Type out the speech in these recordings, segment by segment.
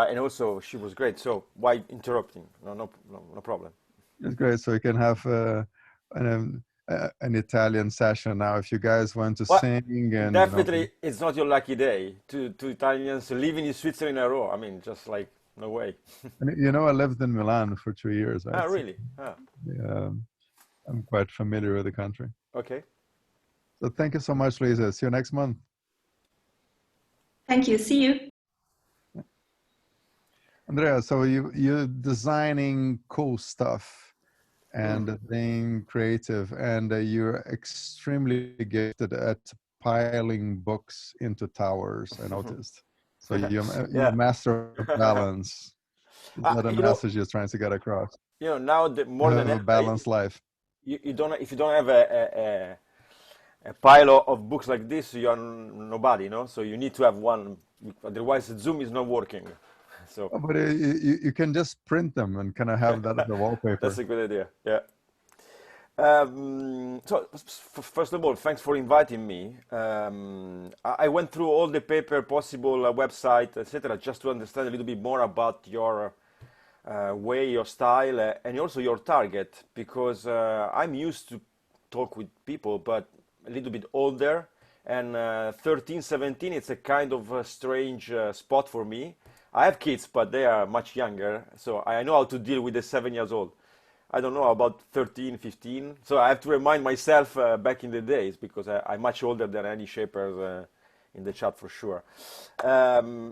and also she was great. So why interrupting? No problem. It's great. So we can have an Italian session now. If you guys want to Well, sing and definitely, it's not your lucky day. Two Italians living in Switzerland in a row. I mean, just like no way. and I lived in Milan for 2 years, right? Ah, So, really? Ah, yeah, I'm quite familiar with the country. okay. So thank you so much, Lisa. See you next month. Thank you. See you. Andrea, so you're designing cool stuff and being creative, and you're extremely gifted at piling books into towers, I noticed. So you're Yeah. a master of balance. Is that a You know, message you're trying to get across? now You more than have a ever, balanced life. you don't if you don't have a pile of books like this, you are nobody, So you need to have one, otherwise Zoom is not working. So Oh, but you can just print them and kind of have that as a that's wallpaper. a good idea. Yeah. So first of all, thanks for inviting me. I went through all the paper possible, website, etc., just to understand a little bit more about your way, your style, and also your target, because I'm used to talk with people, but a little bit older, and 13, 17, it's a kind of a strange spot for me. I have kids, but they are much younger, so I know how to deal with the 7 years old. I don't know about 13, 15. So I have to remind myself back in the days, because I'm much older than any shapers in the chat for sure.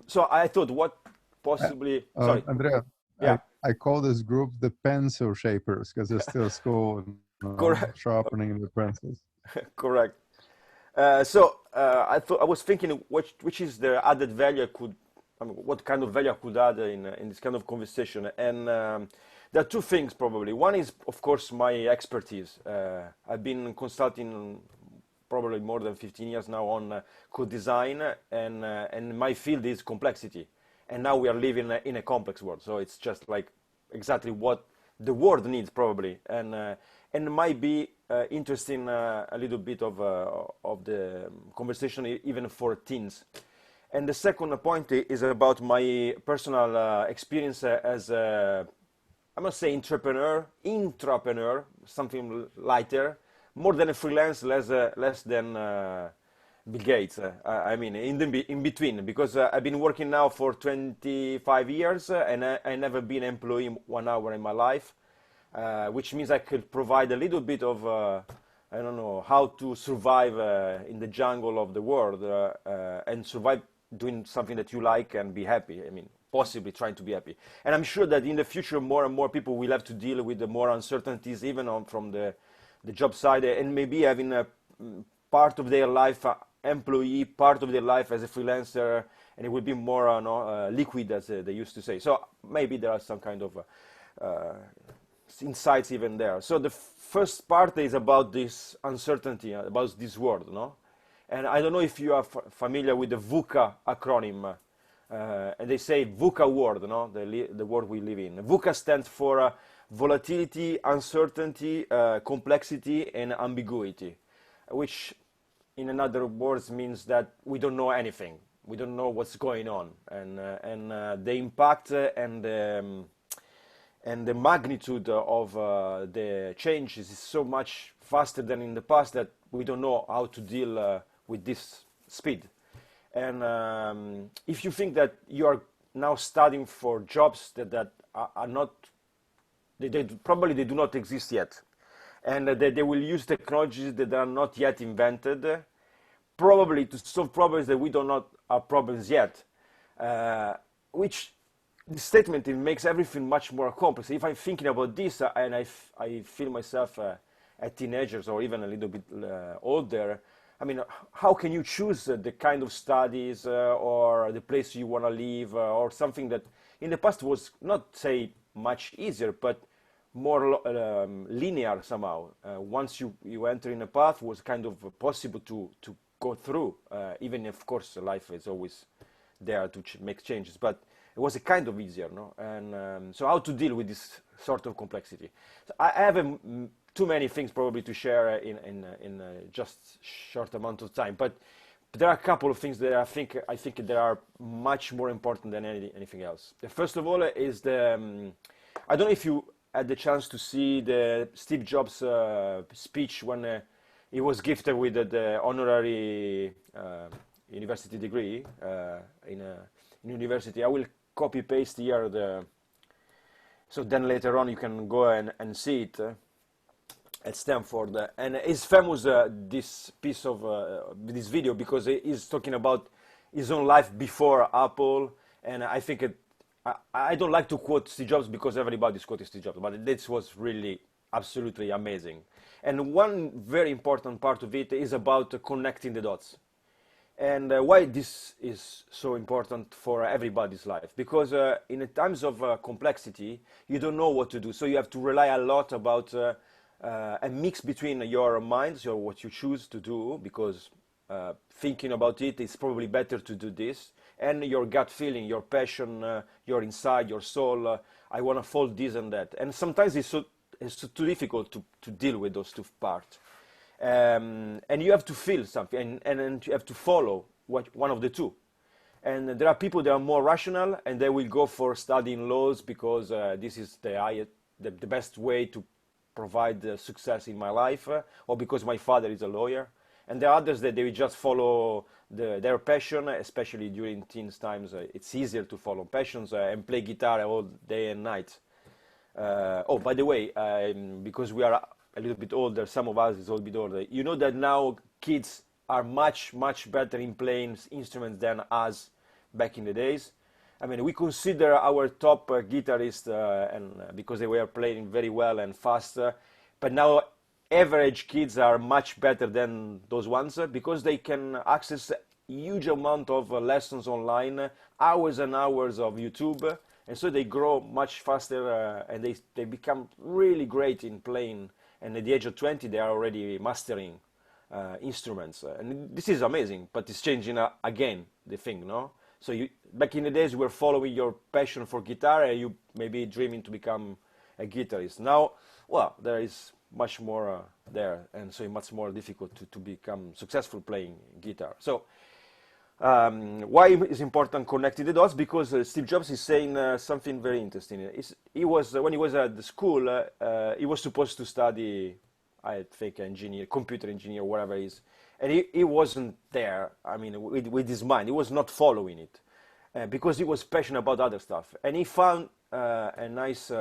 So I thought, what possibly? Sorry. Andrea, Yeah. I call this group the pencil shapers because they're still school, Correct. sharpening the pencils. Correct. So I was thinking, which is the added value what kind of value I could add in this kind of conversation, and there are two things probably. One is, of course, my expertise. I've been consulting probably more than 15 years now on co-design, and my field is complexity. And now we are living in a complex world, so it's just like exactly what the world needs probably, and it might be interesting a little bit of the conversation even for teens. And the second point is about my personal experience as I must say intrapreneur, something lighter, more than a freelance, less than Bill Gates. I mean, in between, because I've been working now for 25 years, and I never been an employee 1 hour in my life, which means I could provide a little bit of I don't know how to survive in the jungle of the world, and survive doing something that you like and be happy. I mean, possibly trying to be happy. And I'm sure that in the future, more and more people will have to deal with the more uncertainties, even from the job side, and maybe having a part of their life employee, part of their life as a freelancer, and it will be more liquid, as they used to say. So maybe there are some kind of insights even there. So the first part is about this uncertainty, about this world, And I don't know if you are familiar with the VUCA acronym, and they say VUCA world, the world we live in. VUCA stands for volatility, uncertainty, complexity, and ambiguity, which, in other words, means that we don't know anything. We don't know what's going on, and the impact and the magnitude of the changes is so much faster than in the past that we don't know how to deal with this speed. And if you think that you are now studying for jobs that are not, probably they do not exist yet, and that they will use technologies that are not yet invented, probably to solve problems that we do not have problems yet, which the statement, it makes everything much more complex. If I'm thinking about this and I feel myself a teenager or even a little bit older, I mean, how can you choose the kind of studies or the place you want to live or something that in the past was not, say, much easier, but more linear somehow. Once you enter in a path, was kind of possible to go through, even if, of course, life is always there to make changes, but it was a kind of easier, And so how to deal with this sort of complexity. So I have too many things probably to share in just short amount of time, but there are a couple of things that I think that are much more important than anything else. The first of all is I don't know if you had the chance to see the Steve Jobs speech when he was gifted with the honorary university degree in university. I will copy paste here so then later on you can go and see it. At Stanford, and it's famous this piece of this video because he's talking about his own life before Apple, and I think I don't like to quote Steve Jobs because everybody's quoting Steve Jobs, but this was really absolutely amazing. And one very important part of it is about connecting the dots, and why this is so important for everybody's life, because in times of complexity you don't know what to do, so you have to rely a lot about a mix between your minds, what you choose to do, because thinking about it, it's probably better to do this, and your gut feeling, your passion, your inside, your soul, I want to fold this and that. And sometimes it's too difficult to deal with those two parts. And you have to feel something, and you have to follow one of the two. And there are people that are more rational, and they will go for studying laws because this is the best way to provide success in my life, or because my father is a lawyer. And there are others that they will just follow their passion, especially during teens times. It's easier to follow passions and play guitar all day and night. Oh, by the way, because we are a little bit older, some of us is a little bit older, you know that now kids are much better in playing instruments than us back in the days. I mean, we consider our top guitarists, and because they were playing very well and fast, but now average kids are much better than those ones because they can access a huge amount of lessons online, hours and hours of YouTube, and so they grow much faster and they become really great in playing. And at the age of 20, they are already mastering instruments, and this is amazing. But it's changing again, the thing, no? So back in the days, you were following your passion for guitar, and you maybe dreaming to become a guitarist. Now, well, there is much more there, and so it's much more difficult to become successful playing guitar. So why is important connecting the dots? Because Steve Jobs is saying something very interesting. He was when he was at the school, he was supposed to study, I think, computer engineer, whatever it is. And he wasn't there, I mean, with his mind. He was not following it because he was passionate about other stuff. And he found a nice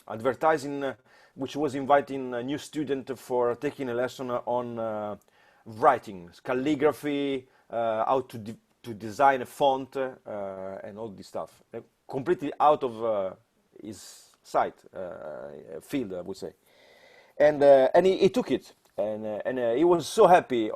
advertising which was inviting a new student for taking a lesson on writing, calligraphy, how to design a font, and all this stuff. Completely out of his sight, field, I would say. And he took it. And he was so happy,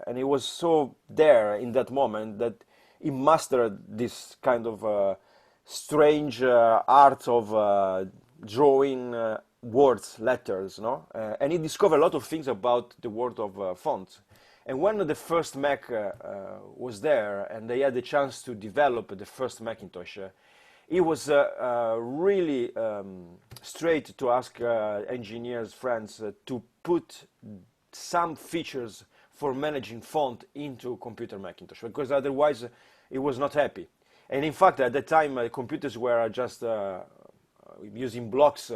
and he was so there in that moment that he mastered this kind of strange art of drawing words, letters, no? And he discovered a lot of things about the world of fonts. And when the first Mac was there, and they had the chance to develop the first Macintosh, he was really straight to ask engineers, friends, to put some features for managing font into computer Macintosh, because otherwise he was not happy. And in fact, at that time, computers were just using blocks,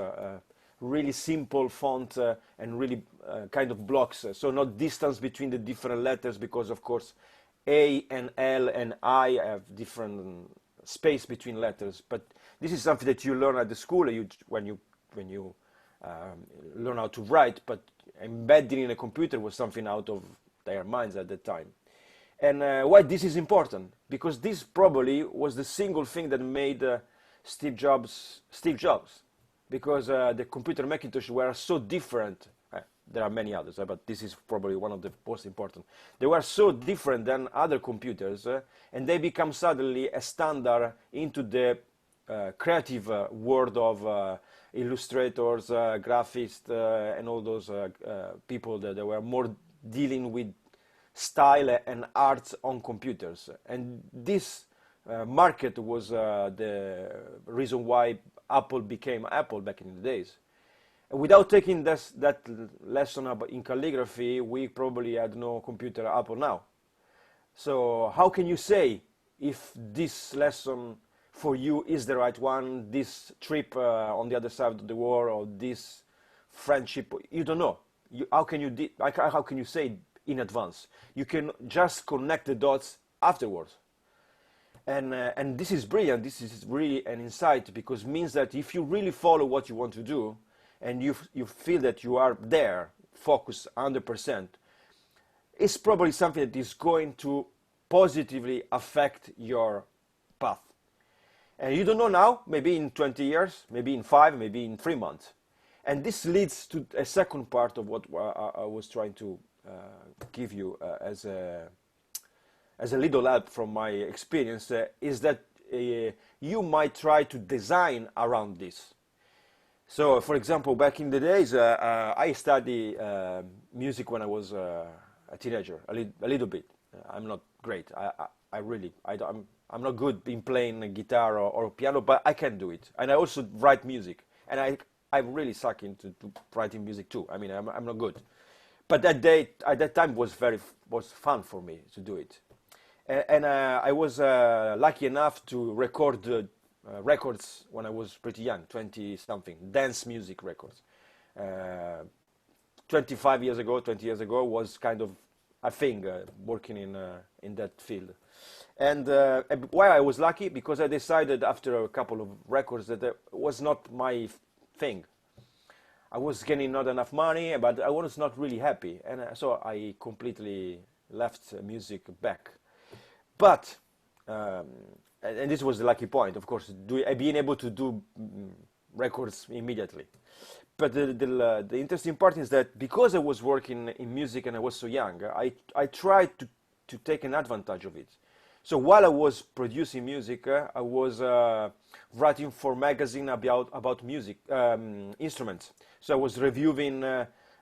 really simple font and really kind of blocks, so not distance between the different letters, because of course A and L and I have different space between letters. But this is something that you learn at the school when you learn how to write, but embedding in a computer was something out of their minds at that time. And why this is important? Because this probably was the single thing that made Steve Jobs, because the computer Macintosh were so different. There are many others, but this is probably one of the most important. They were so different than other computers, and they become suddenly a standard into the creative world of illustrators, graphists, and all those people that were more dealing with style and art on computers. And this market was the reason why Apple became Apple back in the days. Without taking that lesson in calligraphy, we probably had no computer Apple now. So how can you say if this lesson for you is the right one, this trip on the other side of the world, or this friendship? You don't know. How can you how can you say in advance? You can just connect the dots afterwards. And this is brilliant. This is really an insight, because it means that if you really follow what you want to do, and you feel that you are there, focused 100%, it's probably something that is going to positively affect your path. And you don't know now, maybe in 20 years, maybe in 5, maybe in 3 months. And this leads to a second part of what I was trying to give you as a little help from my experience, is that you might try to design around this. So, for example, back in the days, I studied music when I was a teenager, a little bit. I'm not great. I'm not good in playing a guitar or piano, but I can do it. And I also write music, and I really suck into writing music too. I mean, I'm not good, but at that time was fun for me to do it. And I was lucky enough to record records when I was pretty young, 20 something, dance music records. 20 years ago was kind of a thing, working in that field. And why I was lucky, because I decided after a couple of records that it was not my thing. I was getting not enough money, but I was not really happy, and so I completely left music back. But and this was the lucky point, of course, being able to do records immediately. But the interesting part is that because I was working in music and I was so young, I tried to take an advantage of it. So while I was producing music, I was writing for magazine about music instruments. So I was reviewing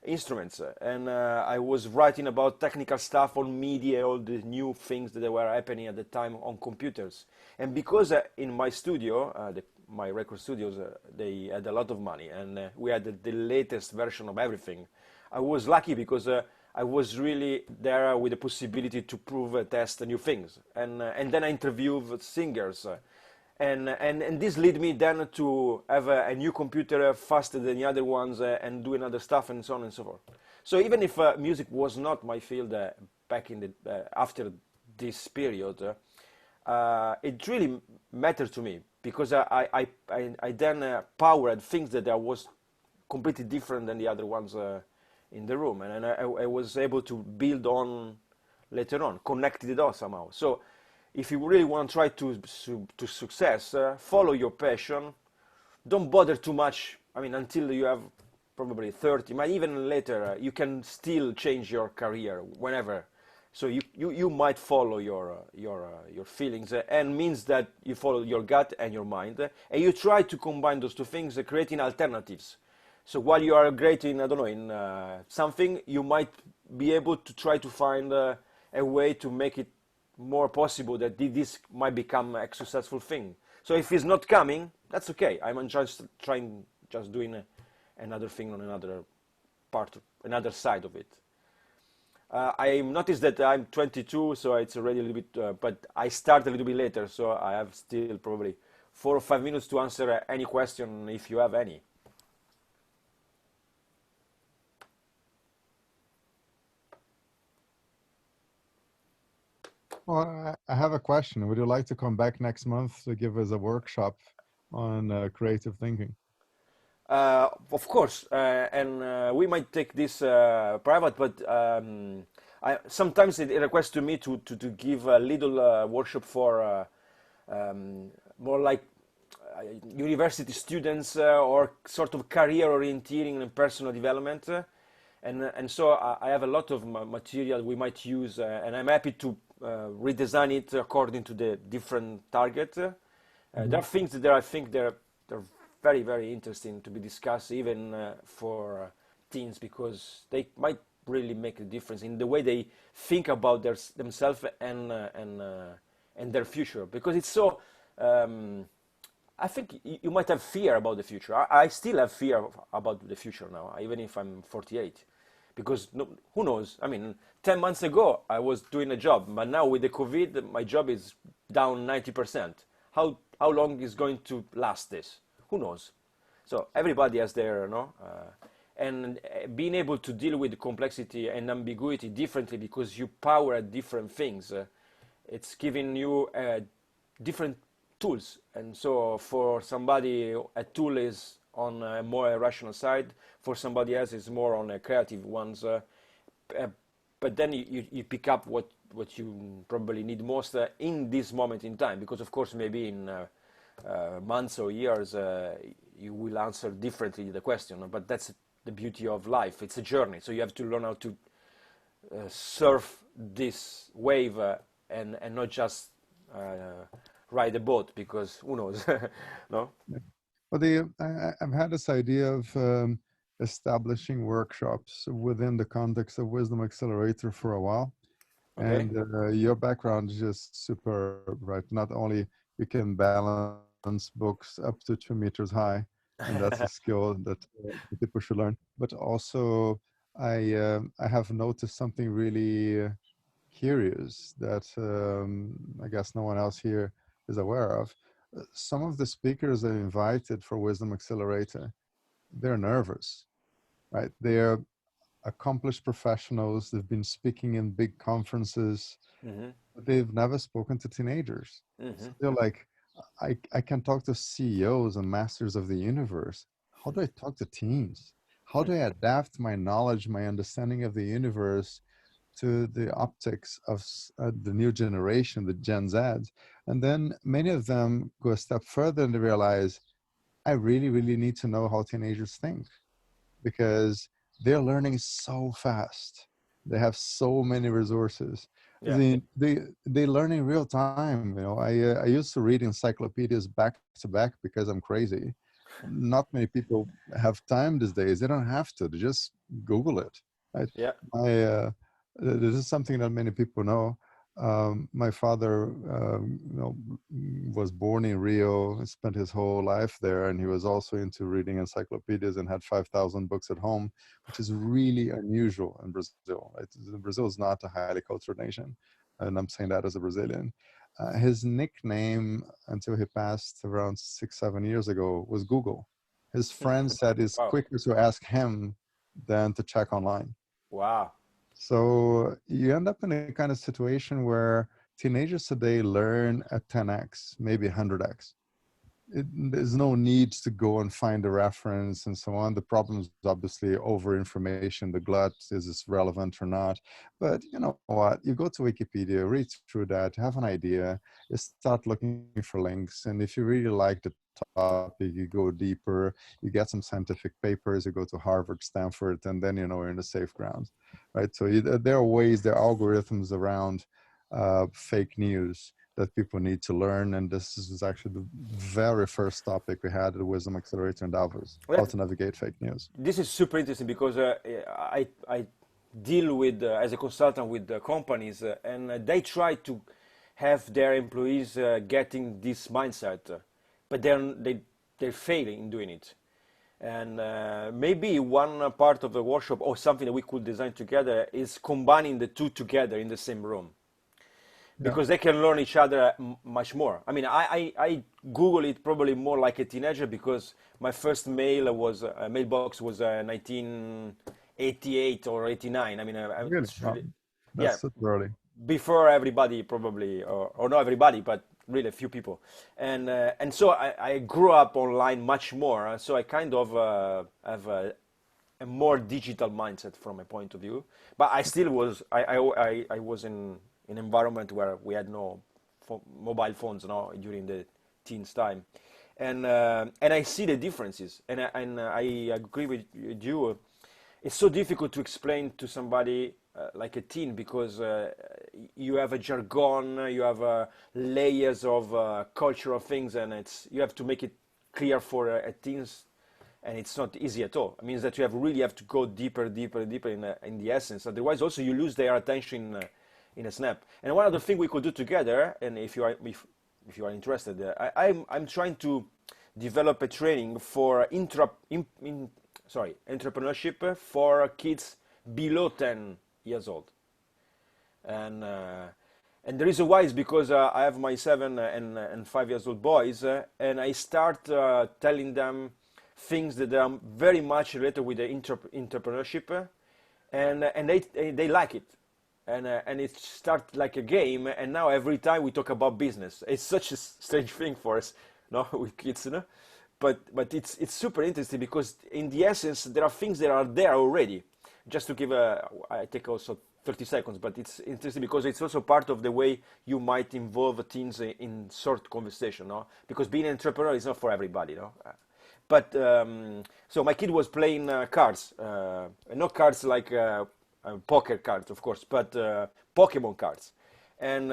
instruments, and I was writing about technical stuff on media, all the new things that were happening at the time on computers. And because in my studio, my record studios, they had a lot of money, and we had the latest version of everything. I was lucky because I was really there with the possibility to prove, test new things, and then I interviewed singers, and this led me then to have a new computer faster than the other ones, and doing other stuff, and so on and so forth. So even if music was not my field back in the after this period, it really mattered to me, because I then powered things that I was completely different than the other ones in the room, and I was able to build on later on, connected it all somehow. So if you really want to try to success, follow your passion. Don't bother too much. I mean, until you have probably 30, but even later, you can still change your career whenever. So you might follow your feelings, and means that you follow your gut and your mind, and you try to combine those two things, creating alternatives. So while you are great in, I don't know, in something, you might be able to try to find a way to make it more possible that this might become a successful thing. So if it's not coming, that's okay. I'm just doing another thing on another part, another side of it. I noticed that I'm 22, so it's already a little bit, but I start a little bit later, so I have still probably 4 or 5 minutes to answer any question if you have any. Well, I have a question. Would you like to come back next month to give us a workshop on creative thinking? Of course, and we might take this private, but sometimes it requests to me to give a little workshop for more like university students, or sort of career orienteering and personal development. And so I have a lot of material we might use, and I'm happy to redesign it according to the different target. There are things that I think they're very, very interesting to be discussed, even for teens, because they might really make a difference in the way they think about themselves and their future. Because it's so, I think you might have fear about the future. I still have fear about the future now, even if I'm 48. because no, who knows? I mean, 10 months ago I was doing a job, but now with the COVID, my job is down 90%. How long is going to last this? Who knows? So everybody has their, and being able to deal with complexity and ambiguity differently because you power at different things, it's giving you different tools. And so for somebody, a tool is on a more rational side. For somebody else, it's more on a creative ones. But then you pick up what you probably need most in this moment in time, because of course maybe in months or years you will answer differently the question, but that's the beauty of life. It's a journey, so you have to learn how to surf this wave and not just ride a boat, because who knows. No. Well, I've had this idea of establishing workshops within the context of Wisdom Accelerator for a while. Okay. And your background is just superb, right? Not only you can balance books up to 2 meters high, and that's a skill that people should learn, but also I have noticed something really curious that I guess no one else here is aware of. Some of the speakers I invited for Wisdom Accelerator, they're nervous, right? They're accomplished professionals. They've been speaking in big conferences, Mm-hmm. but they've never spoken to teenagers. Mm-hmm. So they're like, I can talk to CEOs and masters of the universe. How do I talk to teens? How do I adapt my knowledge, my understanding of the universe to the optics of the new generation, the Gen Zs? And then many of them go a step further and they realize, I really, really need to know how teenagers think, because they're learning so fast. They have so many resources. Yeah. They learn in real time. I used to read encyclopedias back to back because I'm crazy. Not many people have time these days. They don't have to. They just Google it. Right? Yeah. This is something that many people know. My father, was born in Rio, spent his whole life there, and he was also into reading encyclopedias and had 5,000 books at home, which is really unusual in Brazil. Right? Brazil is not a highly cultured nation, and I'm saying that as a Brazilian. His nickname, until he passed around 6-7 years ago, was Google. His friends said it's Wow. quicker to ask him than to check online. Wow. So you end up in a kind of situation where teenagers today learn at 10x, maybe 100x. There's no need to go and find a reference and so on. The problem is obviously over information, the glut, is this relevant or not? But you know what? You go to Wikipedia, read through that, have an idea, you start looking for links. And if you really like the topic, you go deeper, you get some scientific papers, you go to Harvard, Stanford, and then you're in the safe ground, right? So there are ways, there are algorithms around fake news that people need to learn. And this is actually the very first topic we had at the Wisdom Accelerator in Davos, how to navigate fake news. This is super interesting because I deal with, as a consultant with companies, and they try to have their employees getting this mindset, but they're failing in doing it. And maybe one part of the workshop or something that we could design together is combining the two together in the same room, Yeah. because they can learn each other much more. I mean, I Google it probably more like a teenager, because my first mailbox was 1988 or 89. I mean, Really? it's Wow. really, yeah, That's super early. before everybody probably, or not everybody, but really a few people. And so I grew up online much more. So I kind of have a more digital mindset from my point of view. But I still was, I was in an environment where we had no mobile phones, during the teens time. And I see the differences. And I agree with you. It's so difficult to explain to somebody like a teen, because you have a jargon, you have layers of cultural things, and you have to make it clear for a teens, and it's not easy at all. It means that you really have to go deeper in the essence. Otherwise, also you lose their attention in a snap. And one other thing we could do together, and if you are interested, I'm trying to develop a training for entrepreneurship for kids below 10 years old. And and the reason why is because I have my 7 and 5 years old boys, and I start telling them things that are very much related with the entrepreneurship, and they like it, and it starts like a game. And now every time we talk about business, it's such a strange thing for us, no, with kids, you know. But it's super interesting because in the essence there are things that are there already. Just to give I take also 30 seconds, but it's interesting because it's also part of the way you might involve teens in short conversation, no? Because being an entrepreneur is not for everybody, no? But so my kid was playing cards, not cards like poker cards, of course, but Pokemon cards, and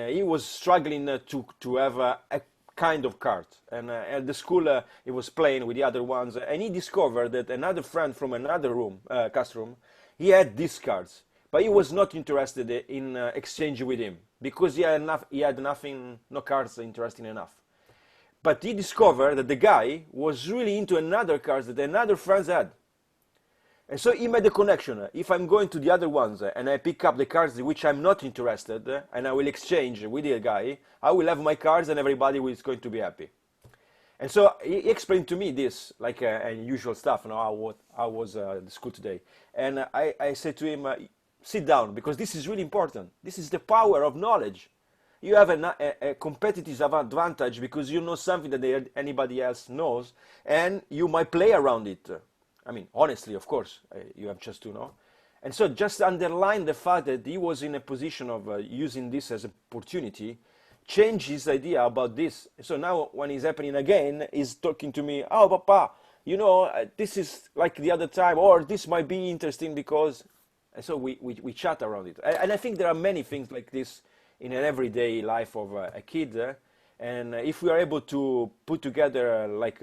he was struggling to have a kind of card. And at the school, he was playing with the other ones, and he discovered that another friend from another room, classroom, he had these cards, but he was not interested in exchanging with him because he had nothing, no cards interesting enough. But he discovered that the guy was really into another cards that another friends had. And so he made a connection. If I'm going to the other ones and I pick up the cards which I'm not interested and I will exchange with the guy, I will have my cards and everybody is going to be happy. And so he explained to me this, like unusual stuff, you know, how was the school today. And I said to him, sit down, because this is really important. This is the power of knowledge. You have a competitive advantage because you know something that anybody else knows, and you might play around it. I mean, honestly, of course, you have just to know. And so just underline the fact that he was in a position of using this as an opportunity, change his idea about this. So now when it's happening again, he's talking to me, oh, Papa, you know, this is like the other time, or this might be interesting because... And so we chat around it. And I think there are many things like this in an everyday life of a kid. And if we are able to put together like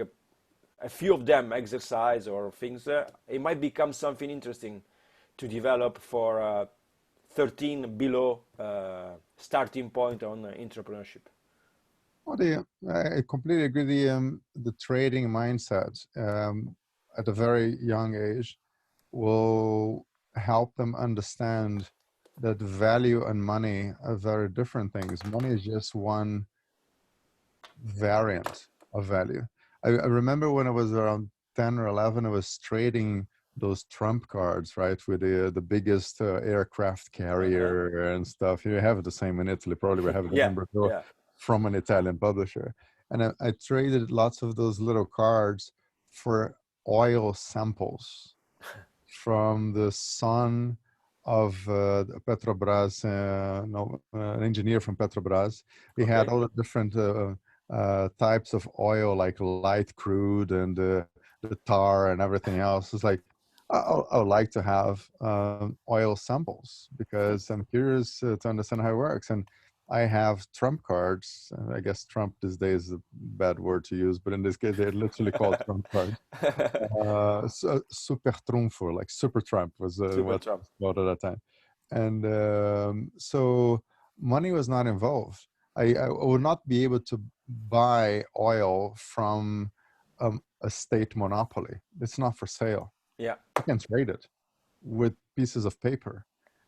a few of them, exercise or things, it might become something interesting to develop for 13 below starting point on entrepreneurship. Well, I completely agree. The trading mindset at a very young age will help them understand that value and money are very different things. Money is just one variant of value. I remember when I was around 10 or 11, I was trading those trump cards, right, with the biggest aircraft carrier and stuff. You have the same in Italy, probably we have it Yeah, in Brazil, yeah. from an Italian publisher. And I traded lots of those little cards for oil samples from the son of Petrobras, an engineer from Petrobras. He had Okay. all the different types of oil, like light crude and the tar and everything else. It's like, I would like to have oil samples because I'm curious to understand how it works. And I have trump cards. I guess Trump these days is a bad word to use, but in this case, they're literally called trump cards. Super Trunfo, like Super Trump was Super what Trump. was called at that time. And so money was not involved. I would not be able to buy oil from a state monopoly. It's not for sale. Yeah. I can trade it with pieces of paper.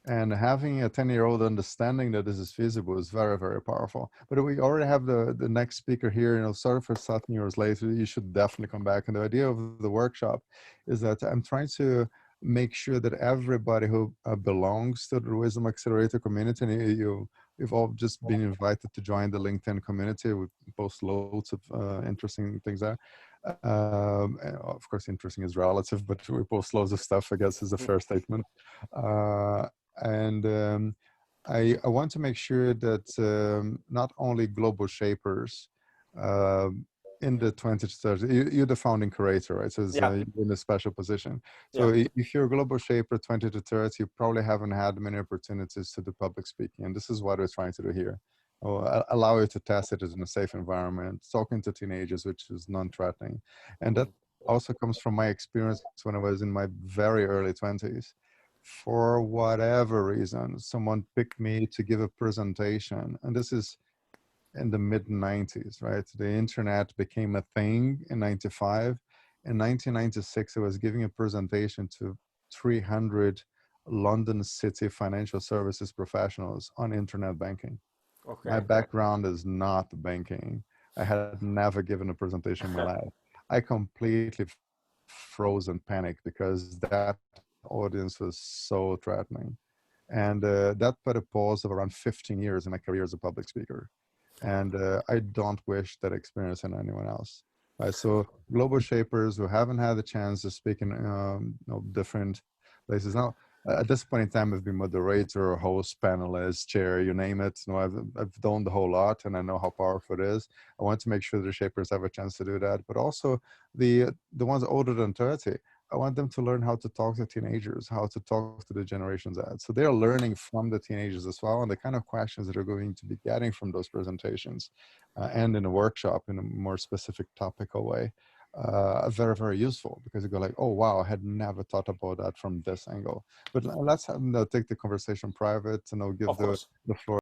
And having a 10-year-old understanding that this is feasible is very, very powerful. But we already have the next speaker here. You know, sorry for starting yours late. You should definitely come back. And the idea of the workshop is that I'm trying to make sure that everybody who belongs to the Wisdom Accelerator community, and you've all just been invited to join the LinkedIn community. We post loads of interesting things there. Of course, interesting is relative, but we post loads of stuff, I guess, is a fair statement. And I want to make sure that not only global shapers in the 20 to 30, you're the founding curator, right? So it's, Yeah. you're in a special position. Yeah. So if you're a global shaper 20 to 30, you probably haven't had many opportunities to do public speaking. And this is what we're trying to do here. Allow you to test it in a safe environment, talking to teenagers, which is non-threatening. And that also comes from my experience when I was in my very early 20s. For whatever reason, someone picked me to give a presentation. And this is in the mid 90s, right? The internet became a thing in 95. In 1996, I was giving a presentation to 300 London City financial services professionals on internet banking. My Okay. background is not banking. I had never given a presentation in my life. I completely froze and panicked because that audience was so threatening. And that put a pause of around 15 years in my career as a public speaker. And I don't wish that experience on anyone else. Right? So global shapers who haven't had the chance to speak in different places. Now, at this point in time, I've been moderator, host, panelist, chair, you name it. I've done the whole lot, and I know how powerful it is. I want to make sure the shapers have a chance to do that, but also the ones older than 30. I want them to learn how to talk to teenagers, how to talk to the Generation Z. So they're learning from the teenagers as well, and the kind of questions that they're going to be getting from those presentations and in a workshop in a more specific topical way are very, very useful, because you go like, oh, wow, I had never thought about that from this angle. But let's have, take the conversation private, and I'll give Of course. the floor